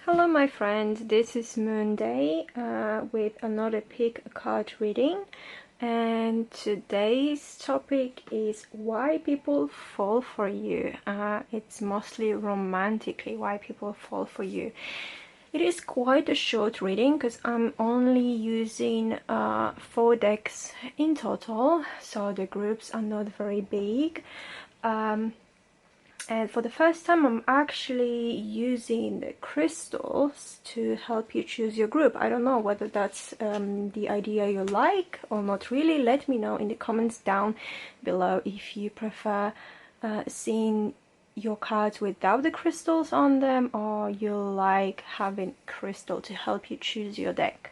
Hello my friend, this is Moonday with another pick card reading, and today's topic is why people fall for you. It's mostly romantically why people fall for you. It is quite a short reading because I'm only using 4 decks in total, so the groups are not very big. And for the first time, I'm actually using the crystals to help you choose your group. I don't know whether that's the idea you like or not really. Let me know in the comments down below if you prefer seeing your cards without the crystals on them, or you like having crystal to help you choose your deck.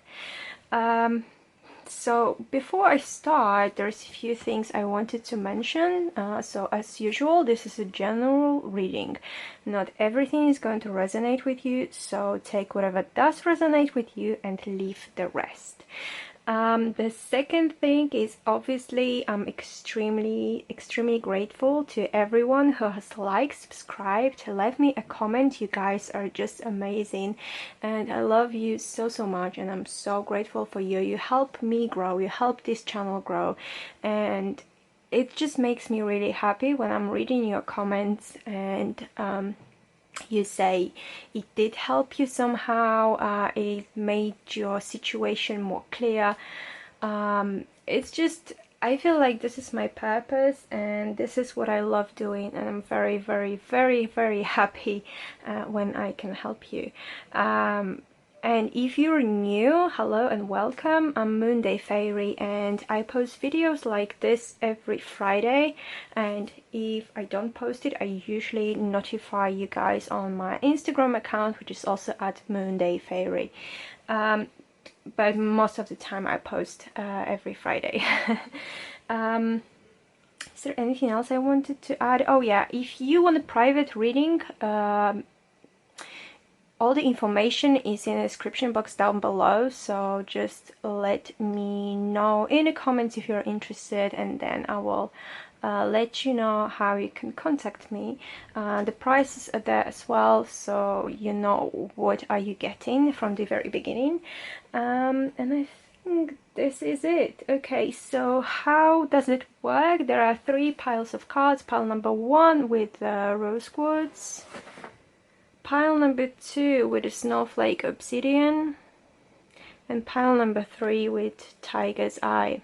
So before I start, there's a few things I wanted to mention. So as usual, this is a general reading. Not everything is going to resonate with you, so take whatever does resonate with you and leave the rest. The second thing is, obviously I'm extremely grateful to everyone who has liked, subscribed, left me a comment. You guys are just amazing and I love you so much, and I'm so grateful for you. You help me grow, you help this channel grow, and it just makes me really happy when I'm reading your comments and you say it did help you somehow, it made your situation more clear. It's just, I feel like this is my purpose and this is what I love doing, and I'm very happy when I can help you. And if you're new, hello and welcome. I'm Moonday Faery and I post videos like this every Friday, and if I don't post it, I usually notify you guys on my Instagram account, which is also at Moonday Faery. But most of the time I post every Friday. Is there anything else I wanted to add? Oh yeah, if you want a private reading, all the information is in the description box down below, so just let me know in the comments if you're interested, and then I will let you know how you can contact me. The prices are there as well, so you know what are you getting from the very beginning. And I think this is it. Okay, so how does it work? There are 3 piles of cards. Pile number 1 with rose quartz, pile number 2 with a Snowflake Obsidian, and pile number 3 with Tiger's Eye.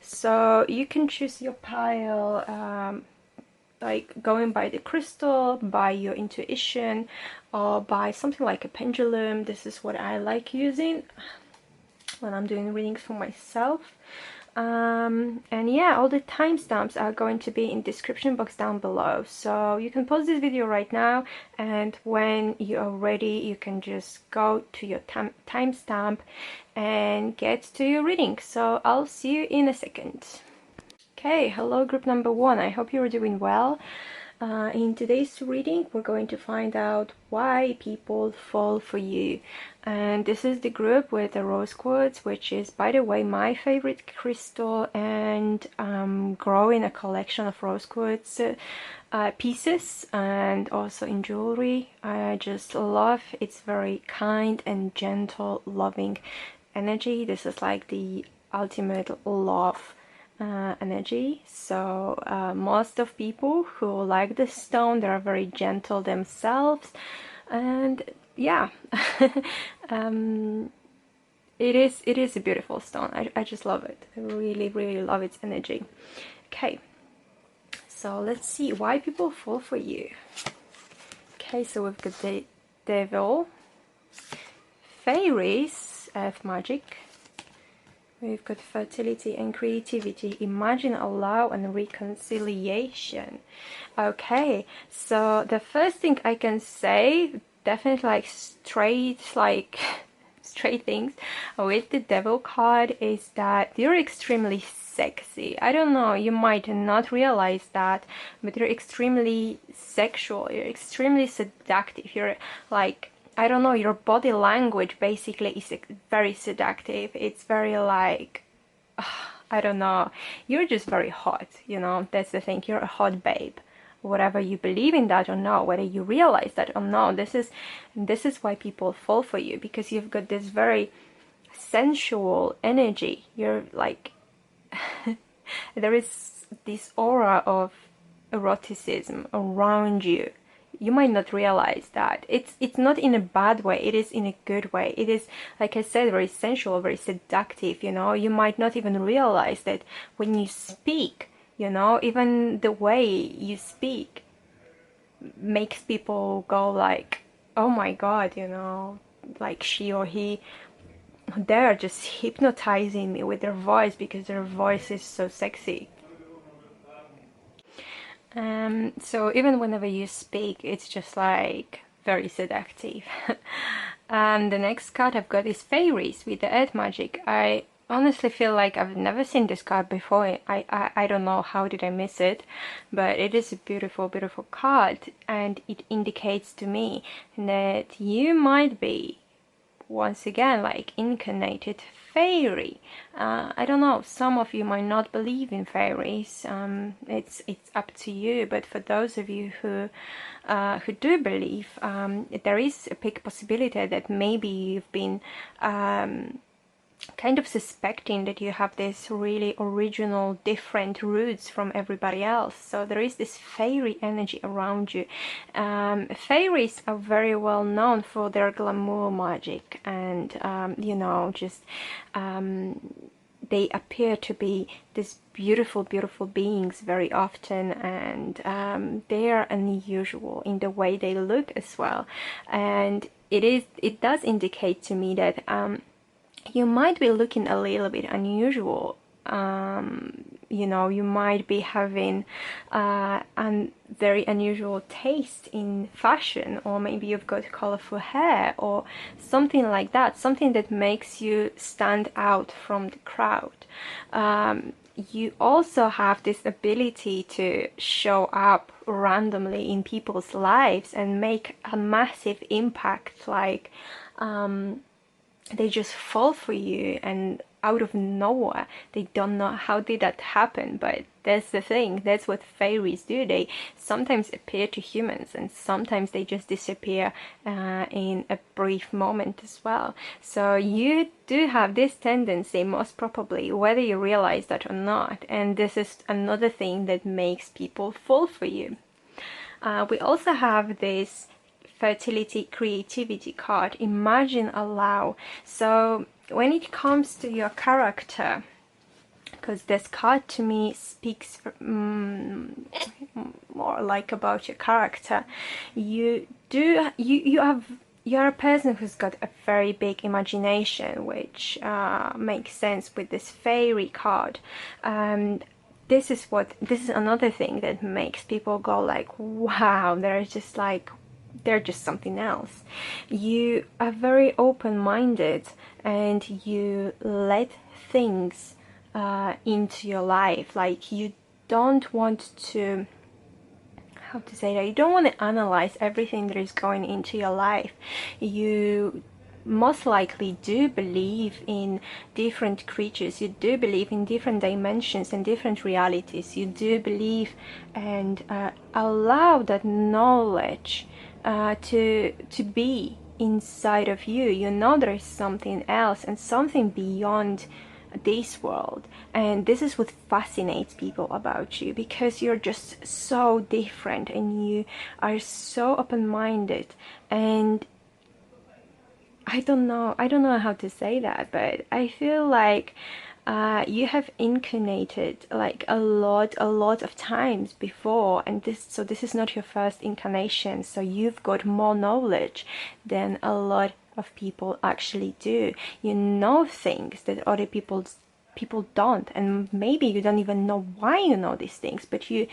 So you can choose your pile like going by the crystal, by your intuition, or by something like a pendulum. This is what I like using when I'm doing readings for myself. And yeah, all the timestamps are going to be in the description box down below, so you can pause this video right now, and when you are ready you can just go to your timestamp and get to your reading. So I'll see you in a second. Okay, hello group number 1, I hope you're doing well. In today's reading we're going to find out why people fall for you, and this is the group with the rose quartz, which is, by the way, my favorite crystal, and I'm growing a collection of rose quartz pieces and also in jewelry. I just love its very kind and gentle, loving energy. This is like the ultimate love energy. So most of people who like this stone, they are very gentle themselves, and yeah, it is a beautiful stone. I just love it. I really love its energy. Okay, so let's see why people fall for you. Okay, so we've got the devil, fairies, earth magic. We've got fertility and creativity, imagine, allow, and reconciliation. Okay, so the first thing I can say, definitely like straight things with the devil card, is that you're extremely sexy. I don't know, you might not realize that, but you're extremely sexual, you're extremely seductive, you're like, I don't know, your body language basically is very seductive. It's very like, I don't know, you're just very hot, you know, that's the thing, you're a hot babe. whatever you believe in that or not, whether you realize that or not. This is why people fall for you, because you've got this very sensual energy. You're like there is this aura of eroticism around you. You might not realize that. It's not in a bad way, it is in a good way. It is, like I said, very sensual, very seductive, you know. You might not even realize that when you speak, you know, even the way you speak makes people go like, oh my god, you know, like she or he, they're just hypnotizing me with their voice because their voice is so sexy. So even whenever you speak, it's just like very seductive. And the next card I've got is Fairies with the Earth Magic. I honestly feel like I've never seen this card before. I don't know how did I miss it, but it is a beautiful, beautiful card, and it indicates to me that you might be once again like incarnated fairy. I don't know, some of you might not believe in fairies. It's up to you, but for those of you who do believe, there is a big possibility that maybe you've been kind of suspecting that you have this really original, different roots from everybody else. So there is this fairy energy around you. Fairies are very well known for their glamour magic, and you know, just they appear to be these beautiful, beautiful beings very often, and they are unusual in the way they look as well. And it does indicate to me that you might be looking a little bit unusual. You know, you might be having a very unusual taste in fashion, or maybe you've got colorful hair or something like that, something that makes you stand out from the crowd. You also have this ability to show up randomly in people's lives and make a massive impact, like they just fall for you, and out of nowhere, they don't know how did that happen. But that's the thing, that's what fairies do. They sometimes appear to humans, and sometimes they just disappear in a brief moment as well. So you do have this tendency, most probably, whether you realize that or not, and this is another thing that makes people fall for you. We also have this fertility creativity card, Imagine Allow. So when it comes to your character, because this card to me speaks more like about your character, you're a person who's got a very big imagination, which makes sense with this fairy card. This is another thing that makes people go like, wow, they're just something else. You are very open-minded, and you let things into your life. Like, you don't want to, how to say that, you don't want to analyze everything that is going into your life. You most likely do believe in different creatures, you do believe in different dimensions and different realities. You do believe and allow that knowledge to be inside of you. You know there is something else and something beyond this world, and this is what fascinates people about you, because you're just so different and you are so open-minded. And I don't know how to say that, but I feel like you have incarnated like a lot of times before, and this is not your first incarnation, so you've got more knowledge than a lot of people actually do. You know things that other people don't, and maybe you don't even know why you know these things, but you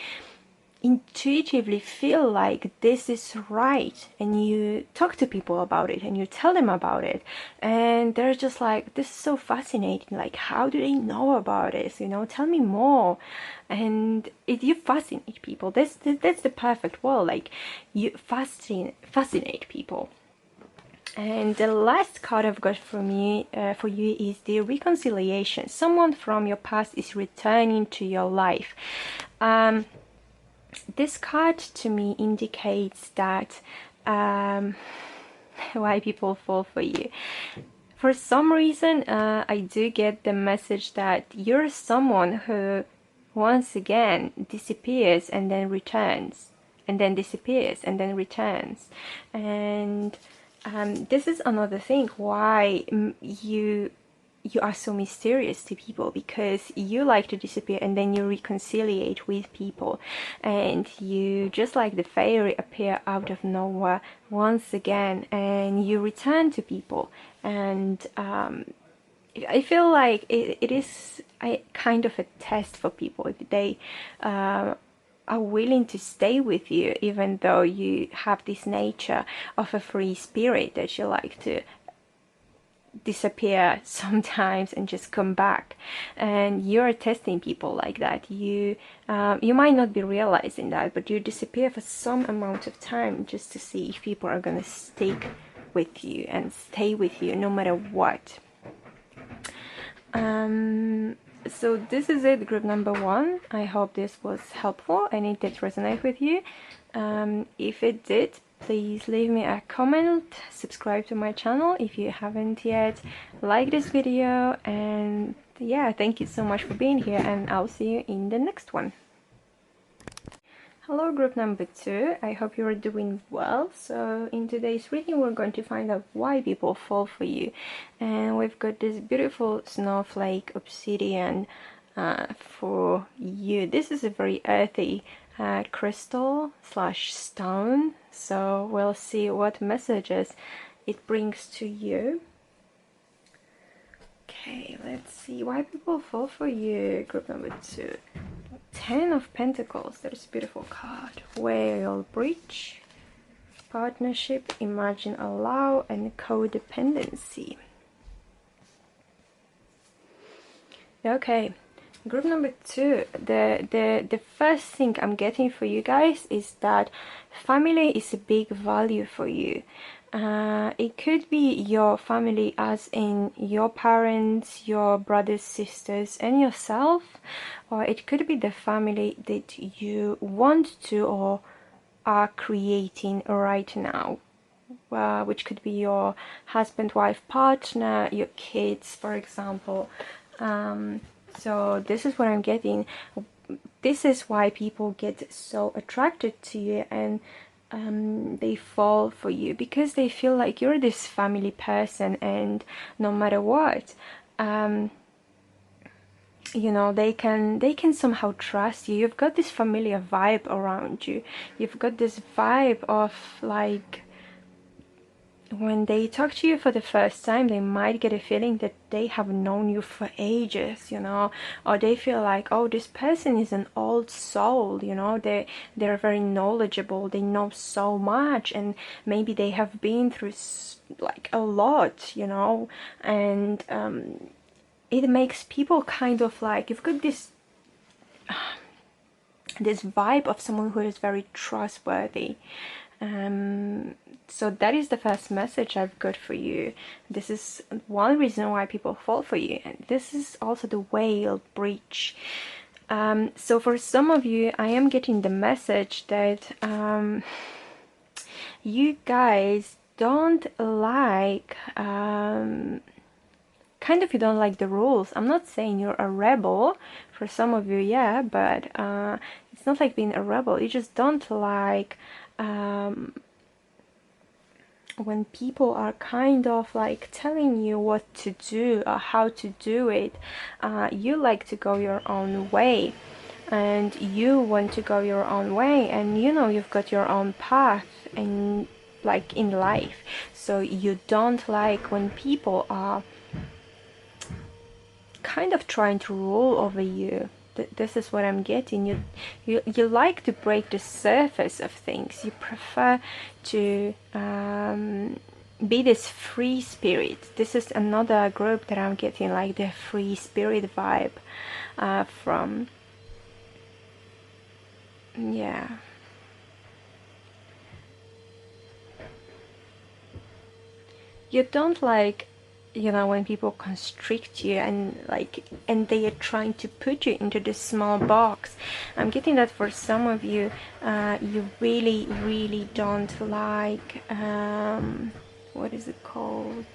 intuitively feel like this is right, and you talk to people about it and you tell them about it, and they're just like, this is so fascinating, like, how do they know about this, you know, tell me more. And you fascinate people. That's the perfect word, like, you fascinate people. And the last card I've got for you is the Reconciliation. Someone from your past is returning to your life. This card to me indicates that why people fall for you. For some reason, I do get the message that you're someone who once again disappears and then returns, and then disappears and then returns. And this is another thing why you are so mysterious to people, because you like to disappear and then you reconciliate with people, and you, just like the fairy, appear out of nowhere once again and you return to people. And I feel like it is a kind of a test for people if they are willing to stay with you, even though you have this nature of a free spirit that you like to disappear sometimes and just come back. And you're testing people like that. You might not be realizing that, but you disappear for some amount of time just to see if people are gonna stick with you and stay with you no matter what. So this is it, group number 1. I hope this was helpful and it did resonate with you. If it did, please leave me a comment, subscribe to my channel if you haven't yet, like this video, and yeah, thank you so much for being here, and I'll see you in the next one. Hello, group number 2. I hope you're doing well. So in today's reading, we're going to find out why people fall for you. And we've got this beautiful snowflake obsidian for you. This is a very earthy crystal slash stone. So we'll see what messages it brings to you. Okay, let's see why people fall for you, group number 2. 10 of Pentacles, there's a beautiful card. Whale Bridge, Partnership, Imagine, Allow, and Codependency. Okay, group number 2, the first thing I'm getting for you guys is that family is a big value for you. It could be your family as in your parents, your brothers, sisters, and yourself, or it could be the family that you want to or are creating right now, which could be your husband, wife, partner, your kids, for example. So this is what I'm getting. This is why people get so attracted to you and they fall for you, because they feel like you're this family person, and no matter what, you know, they can somehow trust you. You've got this familiar vibe around you. You've got this vibe of like, when they talk to you for the first time, they might get a feeling that they have known you for ages, you know, or they feel like, oh, this person is an old soul, you know, they're very knowledgeable, they know so much, and maybe they have been through like a lot, you know, and it makes people kind of like, you've got this vibe of someone who is very trustworthy. So that is the first message I've got for you. This is one reason why people fall for you, and this is also the Whale Bridge. So for some of you, I am getting the message that you guys don't like kind of, you don't like the rules. I'm not saying you're a rebel. For some of you, yeah, but it's not like being a rebel. You just don't like when people are kind of like telling you what to do or how to do it. You like to go your own way, and you want to go your own way, and you know you've got your own path and like in life. So you don't like when people are kind of trying to rule over you. This is what I'm getting. You like to break the surface of things. You prefer to be this free spirit. This is another group that I'm getting like the free spirit vibe from. Yeah. You don't like you know, when people constrict you and they are trying to put you into this small box. I'm getting that for some of you, you really don't like, what is it called,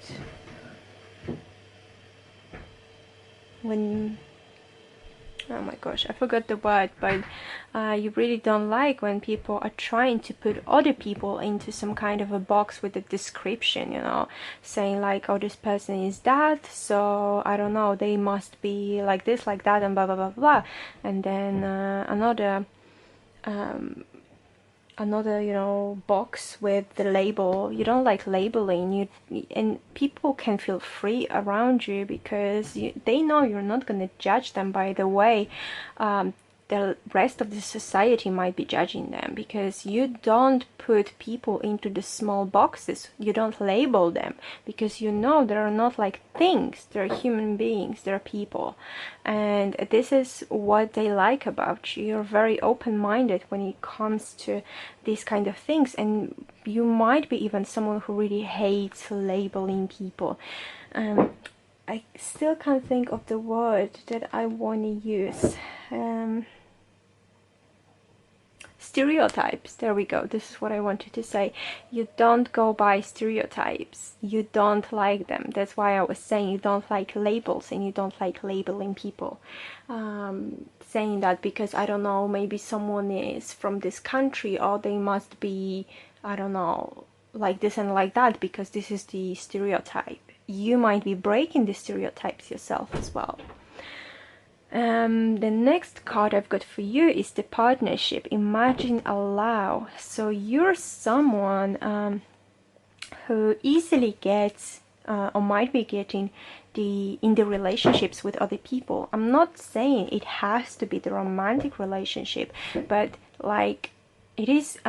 when, oh my gosh, I forgot the word, but you really don't like when people are trying to put other people into some kind of a box with a description, you know, saying like, oh, this person is that, so I don't know, they must be like this, like that, and blah blah blah blah. And then another, you know, box with the label. You don't like labeling, and people can feel free around you because they know you're not going to judge them by the way the rest of the society might be judging them, because you don't put people into the small boxes, you don't label them, because you know they're not like things, they're human beings, they're people. And this is what they like about you. You're very open-minded when it comes to these kind of things, and you might be even someone who really hates labeling people. I still can't think of the word that I want to use. Stereotypes, there we go, this is what I wanted to say. You don't go by stereotypes, you don't like them. That's why I was saying you don't like labels and you don't like labeling people. Saying that because, I don't know, maybe someone is from this country, or they must be, I don't know, like this and like that, because this is the stereotype. You might be breaking the stereotypes yourself as well. The next card I've got for you is the partnership. Imagine, allow. So you're someone who easily gets or might be getting in the relationships with other people. I'm not saying it has to be the romantic relationship, but like it is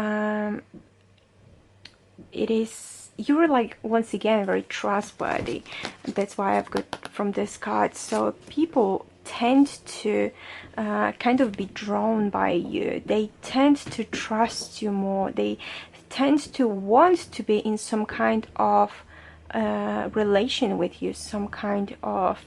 you're like, once again, very trustworthy. That's why I've got from this card. So people tend to kind of be drawn by you. They tend to trust you more. They tend to want to be in some kind of relation with you, some kind of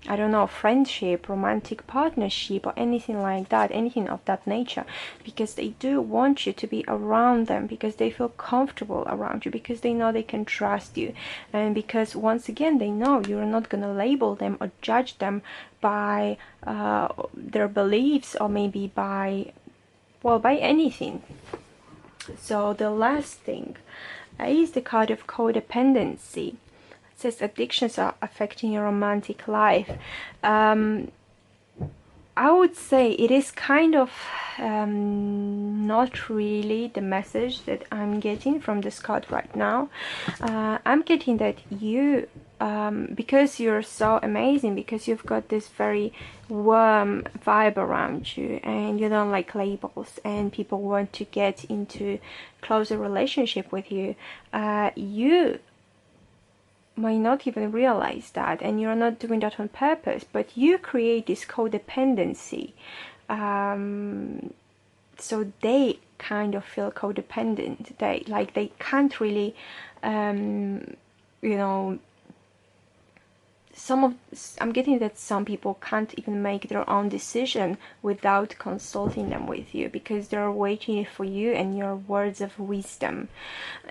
I don't know, friendship, romantic partnership, or anything like that, anything of that nature, because they do want you to be around them, because they feel comfortable around you, because they know they can trust you, and because, once again, they know you're not going to label them or judge them by their beliefs, or maybe by, well, by anything. So the last thing is the card of codependency. Says addictions are affecting your romantic life. I would say it is kind of not really the message that I'm getting from this card right now. I'm getting that you, because you're so amazing, because you've got this very warm vibe around you, and you don't like labels, and people want to get into closer relationship with you, you might not even realize that, and you're not doing that on purpose, but you create this codependency, so they kind of feel codependent. They can't really you know, I'm getting that some people can't even make their own decision without consulting them with you, because they're waiting for you and your words of wisdom.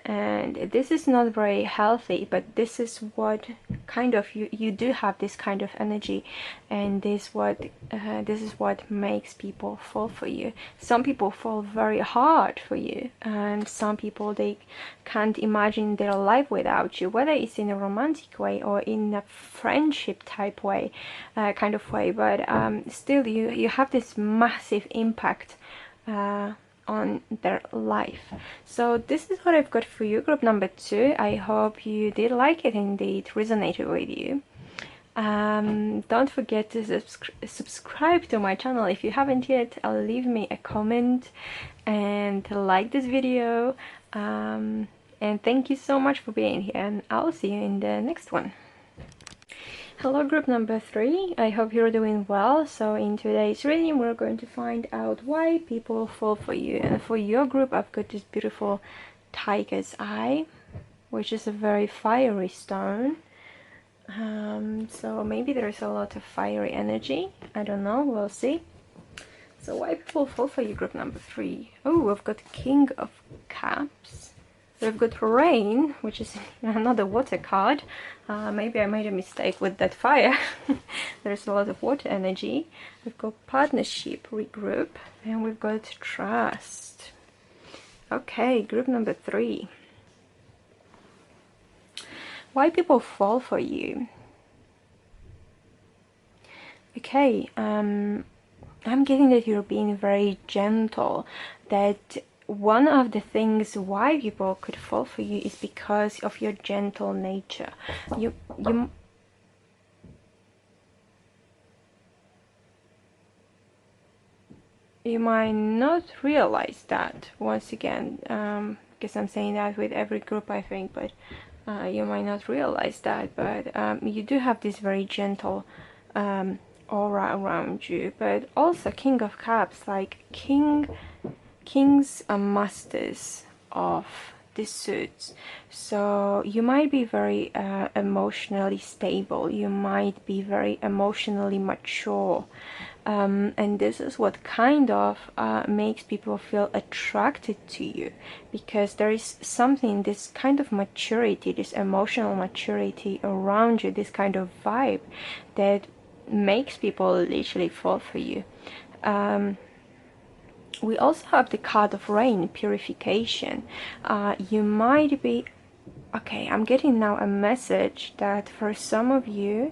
And this is not very healthy, but this is what kind of you do have this kind of energy, and this is what makes people fall for you. Some people fall very hard for you, and some people, they can't imagine their life without you, whether it's in a romantic way or in a friendship type way, kind of way, but still you have this massive impact on their life. So this is what I've got for you, group number 2. I hope you did like it and it resonated with you. Don't forget to subscribe to my channel if you haven't yet. Leave me a comment and like this video, and thank you so much for being here, and I'll see you in the next one. Hello, group number 3. I hope you're doing well. So in today's reading, we're going to find out why people fall for you. And for your group, I've got this beautiful tiger's eye. which is a very fiery stone. So maybe there's a lot of fiery energy. I don't know, we'll see. So why people fall for you, group number 3? Oh, we've got King of Cups. We've got Rain, which is another water card. Maybe I made a mistake with that fire. There's a lot of water energy. We've got Partnership, Regroup, and we've got Trust. Okay, group number 3. Why people fall for you? Okay, I'm getting that you're being very gentle, that one of the things why people could fall for you is because of your gentle nature. You might not realize that, once again, because I'm saying that with every group, I think, but you might not realize that, but you do have this very gentle aura around you. But also King of Cups, like kings are masters of the suits, so you might be very emotionally stable, you might be very emotionally mature, and this is what kind of makes people feel attracted to you, because there is something, this kind of maturity, this emotional maturity around you, this kind of vibe that makes people literally fall for you. We also have the card of Rain, Purification. You might be... Okay, I'm getting now a message that for some of you,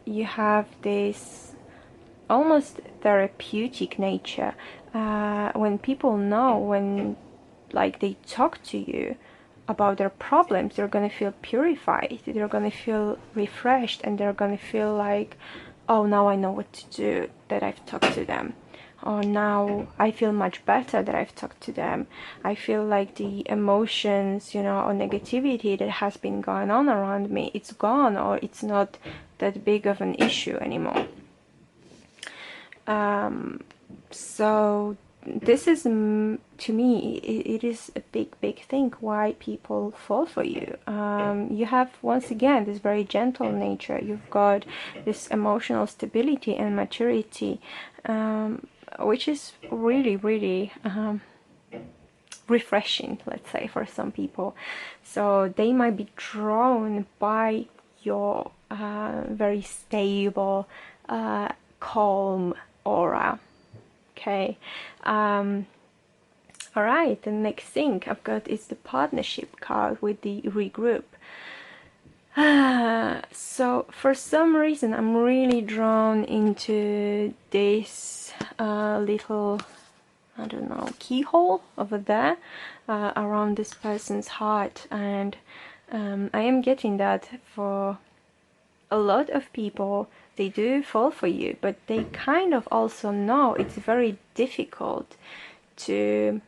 you have this almost therapeutic nature. When people know, when like they talk to you about their problems, they're gonna feel purified, they're gonna feel refreshed, and they're gonna feel like, oh, now I know what to do, that I've talked to them. Oh, now I feel much better that I've talked to them. I feel like the emotions, you know, or negativity that has been going on around me, it's gone, or it's not that big of an issue anymore. So this is, to me, it is a big thing why people fall for you. You have, once again, this very gentle nature. You've got this emotional stability and maturity, which is really refreshing, let's say, for some people. So they might be drawn by your very stable, calm aura. Okay. All right, the next thing I've got is the Partnership card with the Regroup. So for some reason I'm really drawn into this little, I don't know, keyhole over there around this person's heart, and I am getting that for a lot of people. They do fall for you, but they kind of also know it's very difficult to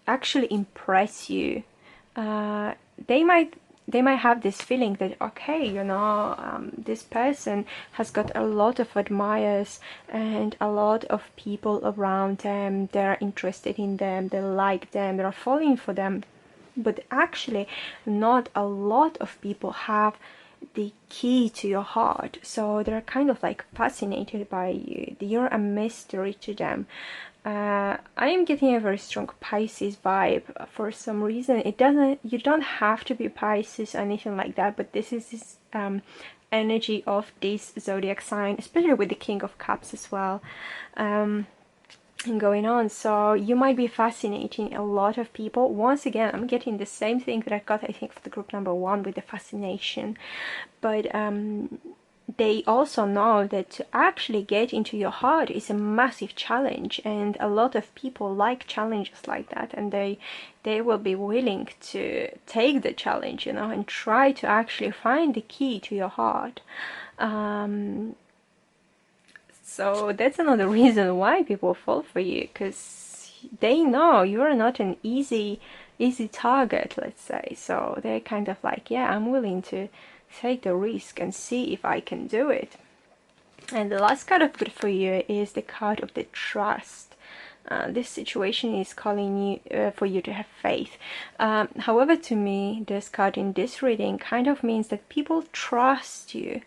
actually impress you. They might have this feeling that, okay, you know, this person has got a lot of admirers and a lot of people around them. They're interested in them, they like them, they're falling for them. But actually, not a lot of people have the key to your heart, so they're kind of like fascinated by you. You're a mystery to them. I am getting a very strong Pisces vibe for some reason. It doesn't, you don't have to be Pisces or anything like that, but this is this energy of this zodiac sign, especially with the King of Cups as well. Going on, so you might be fascinating a lot of people. Once again, I'm getting the same thing that I got, I think, for the group number 1 with the fascination, but they also know that to actually get into your heart is a massive challenge, and a lot of people like challenges like that, and they will be willing to take the challenge, you know, and try to actually find the key to your heart. So that's another reason why people fall for you, because they know you're not an easy target, let's say. So they're kind of like, yeah, I'm willing to take the risk and see if I can do it. And the last card I've got for you is the card of the Trust. this situation is calling you for you to have faith. However, to me, this card in this reading kind of means that people trust you.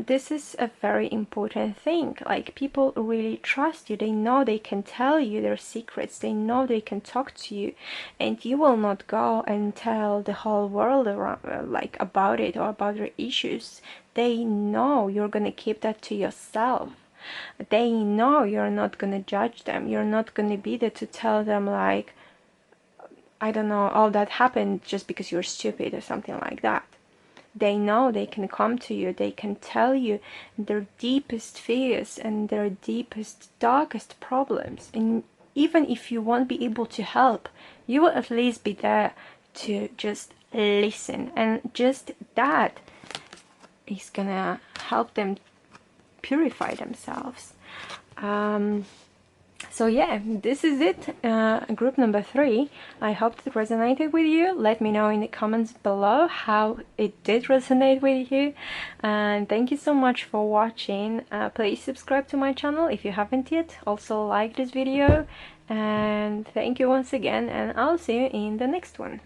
This is a very important thing. Like, people really trust you. They know they can tell you their secrets. They know they can talk to you, and you will not go and tell the whole world around, like, about it or about your issues. They know you're gonna keep that to yourself. They know you're not going to judge them. You're not going to be there to tell them, like, I don't know, all that happened just because you're stupid or something like that. They know they can come to you. They can tell you their deepest fears and their deepest, darkest problems. And even if you won't be able to help, you will at least be there to just listen. And just that is gonna help them purify themselves. So yeah, this is it, group number 3. I hope it resonated with you. Let me know in the comments below how it did resonate with you, and thank you so much for watching. Please subscribe to my channel if you haven't yet. Also like this video, and thank you once again, and I'll see you in the next one.